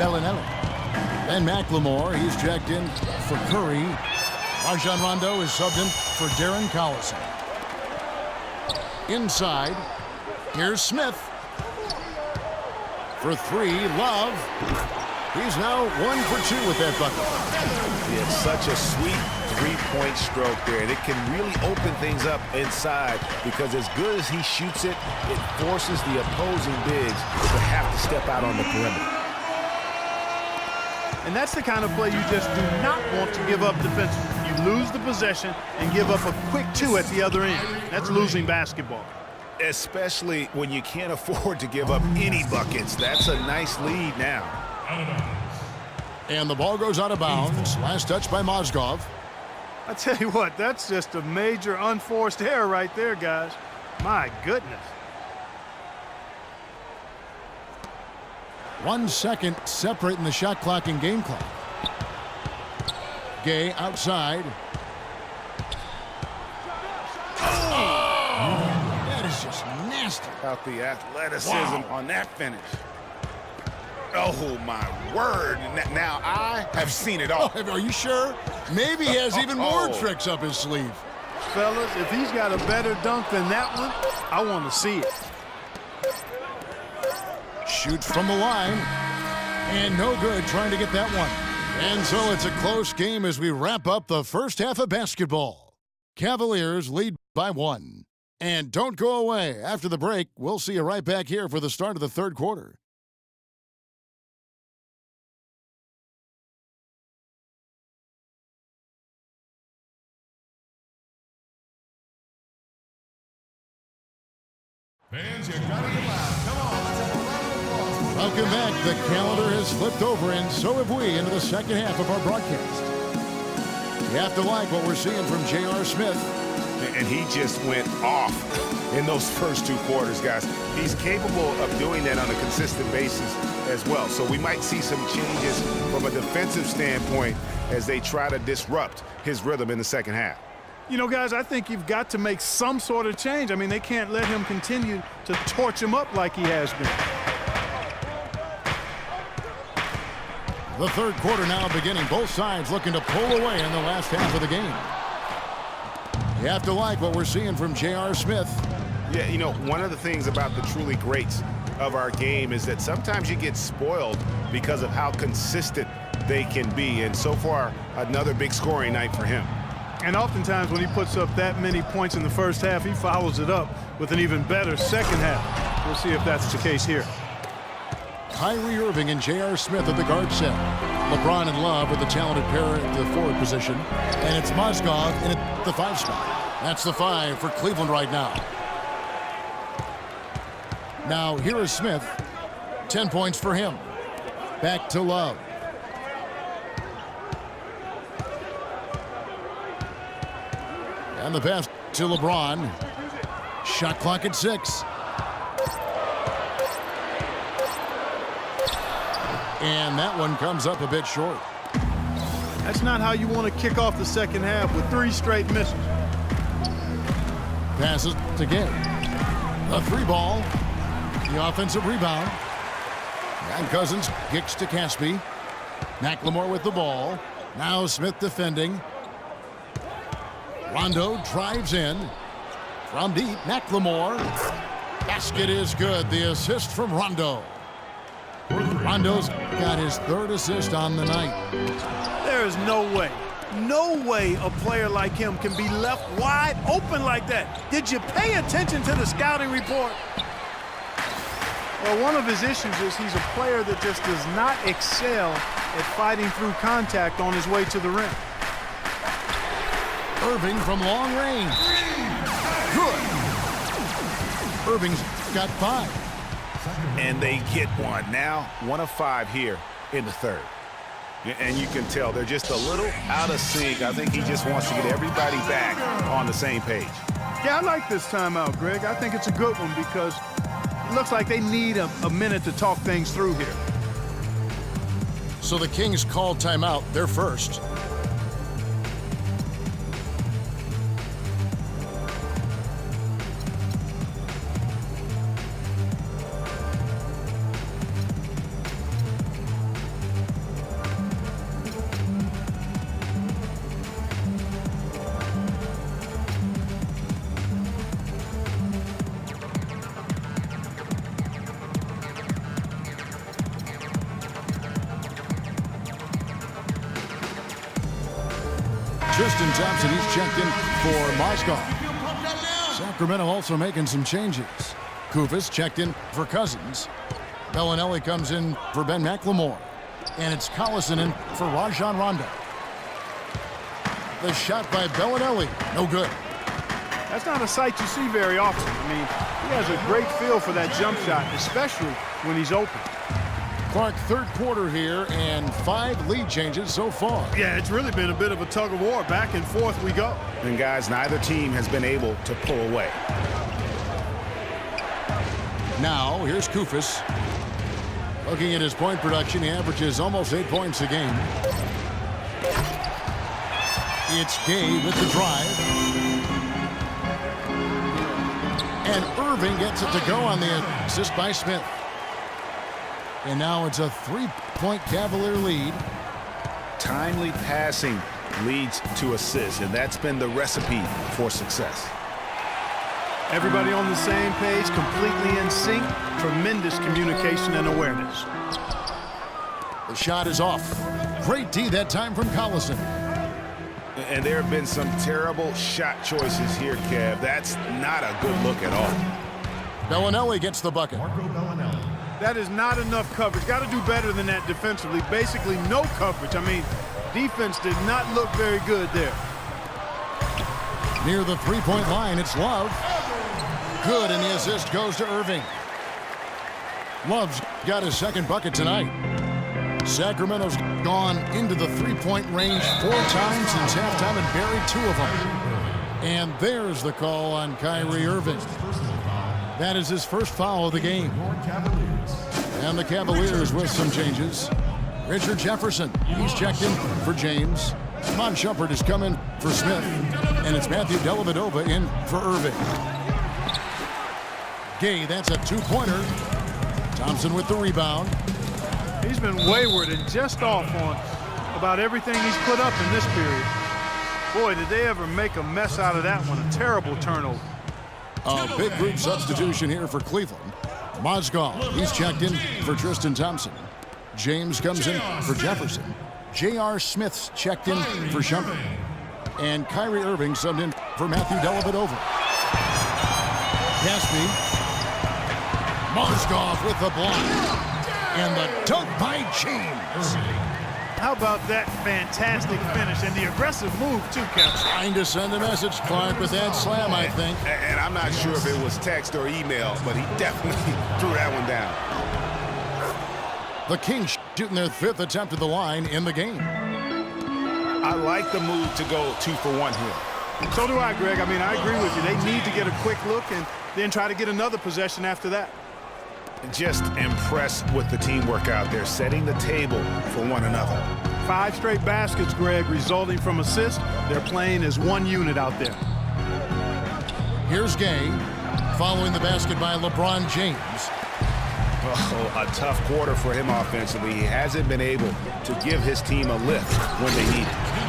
Bellinelli. Ben McLemore, he's checked in for Curry. Rajon Rondo is subbed in for Darren Collison. Inside, here's Smith. For three, Love. He's now 1 for 2 with that bucket. It's such a sweet three-point stroke there, and it can really open things up inside because as good as he shoots it, it forces the opposing bigs to have to step out on the perimeter. And that's the kind of play you just do not want to give up defensively. You lose the possession and give up a quick two at the other end. That's losing basketball. Especially when you can't afford to give up any buckets. That's a nice lead now. And the ball goes out of bounds. Last touch by Mozgov. I tell you what, that's just a major unforced error right there, guys. My goodness. 1 second separating the shot clock and game clock. Gay outside. That is just nasty. Out the athleticism on that finish. Oh, my word. Now I have seen it all. Are you sure? Maybe he has even more tricks up his sleeve. Fellas, if he's got a better dunk than that one, I want to see it. Shoots from the line. And no good trying to get that one. And so it's a close game as we wrap up the first half of basketball. Cavaliers lead by 1. And don't go away. After the break, we'll see you right back here for the start of the third quarter. Fans, you gotta get loud. Come on, let's have a round of applause. Welcome back. The calendar has flipped over, and so have we, into the second half of our broadcast. You have to like what we're seeing from J.R. Smith. And he just went off in those first 2 quarters, guys. He's capable of doing that on a consistent basis as well. So we might see some changes from a defensive standpoint as they try to disrupt his rhythm in the second half. You know, guys, I think you've got to make some sort of change. I mean, they can't let him continue to torch him up like he has been. The third quarter now beginning. Both sides looking to pull away in the last half of the game. You have to like what we're seeing from J.R. Smith. Yeah, you know, one of the things about the truly greats of our game is that sometimes you get spoiled because of how consistent they can be. And so far, another big scoring night for him. And oftentimes when he puts up that many points in the first half, he follows it up with an even better second half. We'll see if that's the case here. Kyrie Irving and J.R. Smith at the guard set. LeBron and Love with the talented pair at the forward position. And it's Mozgov in at the 5 spot. That's the 5 for Cleveland right now. Now here is Smith. 10 points for him. Back to Love. And the pass to LeBron. Shot clock at 6. And that one comes up a bit short. That's not how you want to kick off the second half with 3 straight misses. Passes to Gay. The 3 ball. The offensive rebound. And Cousins kicks to Caspi. McLemore with the ball. Now Smith defending. Rondo drives in. From deep, McLemore. Basket is good. The assist from Rondo. Rondo's got his 3rd assist on the night. There is no way a player like him can be left wide open like that. Did you pay attention to the scouting report? Well, one of his issues is he's a player that just does not excel at fighting through contact on his way to the rim. Irving from long range. Good. Irving's got 5. And they get one. Now 1 of 5 here in the third. And you can tell they're just a little out of sync. I think he just wants to get everybody back on the same page. Yeah, I like this timeout, Greg. I think it's a good one because it looks like they need a minute to talk things through here. So the Kings called timeout. They're first. Tristan Thompson, he's checked in for Mozgov. Sacramento also making some changes. Kufis checked in for Cousins. Bellinelli comes in for Ben McLemore. And it's Collison in for Rajon Rondo. The shot by Bellinelli, no good. That's not a sight you see very often. I mean, he has a great feel for that jump shot, especially when he's open. Clark, third quarter here, and 5 lead changes so far. Yeah, it's really been a bit of a tug of war. Back and forth we go. And guys, neither team has been able to pull away. Now, here's Kufis. Looking at his point production, he averages almost 8 points a game. It's Gay with the drive. And Irving gets it to go on the assist by Smith. And now it's a 3-point Cavalier lead. Timely passing leads to assists, and that's been the recipe for success. Everybody on the same page, completely in sync. Tremendous communication and awareness. The shot is off. Great D that time from Collison. And there have been some terrible shot choices here, Kev. That's not a good look at all. Bellinelli gets the bucket. That is not enough coverage. Got to do better than that defensively. Basically no coverage. I mean, defense did not look very good there. Near the 3-point line, it's Love. Good, and the assist goes to Irving. Love's got his second bucket tonight. Sacramento's gone into the 3-point range 4 times since halftime and buried 2 of them. And there's the call on Kyrie Irving. That is his first foul of the game. And the Cavaliers with some changes. Richard Jefferson, he's checked in for James. Mon Shumpert is coming for Smith. And it's Matthew Dellavedova in for Irving. Gay, that's a 2-pointer. Thompson with the rebound. He's been wayward and just off on about everything he's put up in this period. Boy, did they ever make a mess out of that one. A terrible turnover. A big group substitution here for Cleveland. Mozgov, he's checked in for Tristan Thompson. James comes in for Jefferson. J.R. Smith's checked in for Shumpert. And Kyrie Irving subbed in for Matthew Dellavedova. Gaspy. Mozgov with the block. And the dunk by James. How about that fantastic finish and the aggressive move, too, Kevin? Trying to send a message, Clark, with that slam, I think. And I'm not sure if it was text or email, but he definitely threw that one down. The Kings shooting their 5th attempt at the line in the game. I like the move to go 2 for 1 here. So do I, Greg. I mean, I agree with you. They need to get a quick look and then try to get another possession after that. Just impressed with the teamwork out there, setting the table for one another. 5 straight baskets, Greg, resulting from assists. They're playing as one unit out there. Here's Gay, following the basket by LeBron James. Oh, a tough quarter for him offensively. He hasn't been able to give his team a lift when they need it.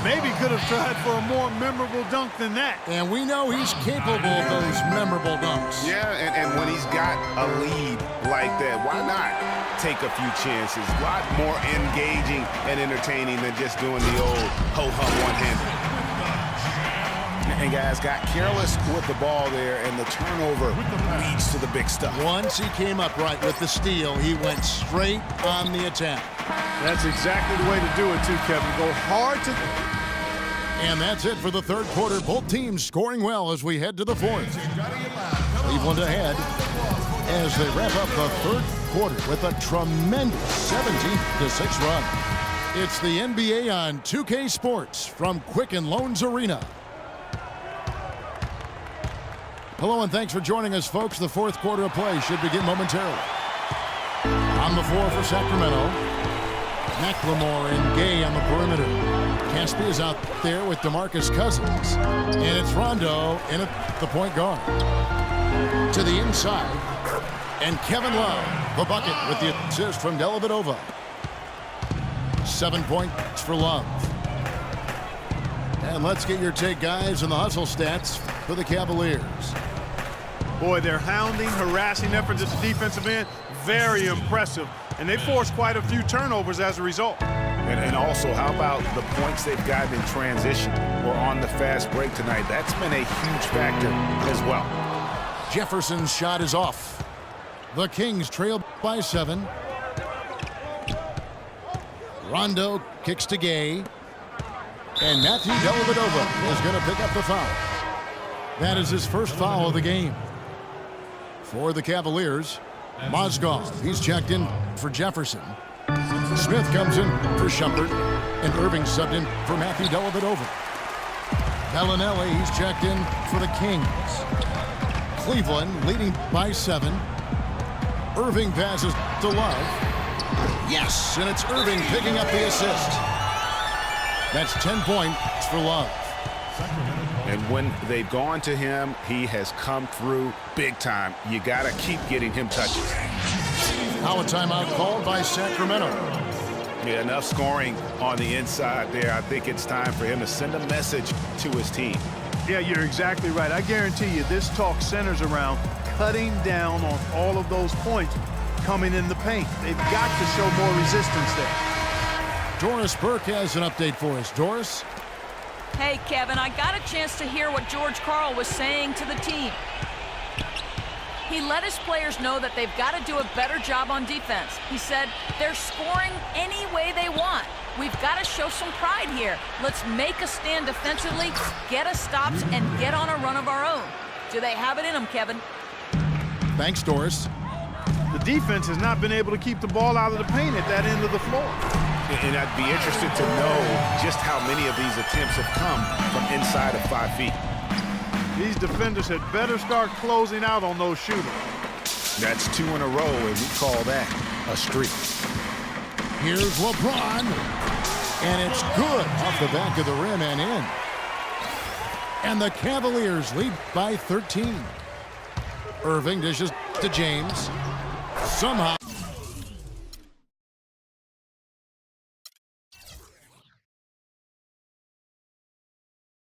Maybe could have tried for a more memorable dunk than that. And we know he's capable of those memorable dunks. Yeah, and when he's got a lead like that, why not take a few chances? A lot more engaging and entertaining than just doing the old ho-hum one-hander. And guys got careless with the ball there, and the turnover leads to the big stuff. Once he came up right with the steal, he went straight on the attack. That's exactly the way to do it, too, Kevin. Go hard to... And that's it for the third quarter. Both teams scoring well as we head to the 4th. Cleveland ahead as they wrap up the third quarter with a tremendous 17-6 run. It's the NBA on 2K Sports from Quicken Loans Arena. Hello and thanks for joining us, folks. The 4th quarter of play should begin momentarily. On the floor for Sacramento, McLemore and Gay on the perimeter. Gaspy is out there with DeMarcus Cousins. And it's Rondo in at the point guard. To the inside. And Kevin Love, the bucket with the assist from Dellavedova. 7 points for Love. And let's get your take, guys, on the hustle stats for the Cavaliers. Boy, their hounding, harassing efforts at the defensive end, very impressive. And they forced quite a few turnovers as a result. And also, how about the points they've gotten in transition or on the fast break tonight? That's been a huge factor as well. Jefferson's shot is off. The Kings trail by 7. Rondo kicks to Gay. And Matthew Dellavedova is going to pick up the foul. That is his first foul of the game. For the Cavaliers, Mozgov, he's checked in for Jefferson. Smith comes in for Shumpert, and Irving subbed in for Matthew Dellavedova. Bellinelli, he's checked in for the Kings. Cleveland leading by 7. Irving passes to Love. Yes, and it's Irving picking up the assist. That's 10 points for Love. And when they've gone to him, he has come through big time. You got to keep getting him touches. Now a timeout called by Sacramento. Yeah, enough scoring on the inside there. I think it's time for him to send a message to his team. Yeah, you're exactly right. I guarantee you this talk centers around cutting down on all of those points coming in the paint. They've got to show more resistance there. Doris Burke has an update for us. Doris? Hey, Kevin, I got a chance to hear what George Karl was saying to the team. He let his players know that they've got to do a better job on defense. He said they're scoring any way they want. We've got to show some pride here. Let's make a stand defensively, get us stops, and get on a run of our own. Do they have it in them, Kevin? Thanks, Doris. The defense has not been able to keep the ball out of the paint at that end of the floor. And I'd be interested to know just how many of these attempts have come from inside of 5 feet. These defenders had better start closing out on those shooters. That's 2 in a row, and we call that a streak. Here's LeBron. And it's good off the back of the rim and in. And the Cavaliers lead by 13. Irving dishes to James. Somehow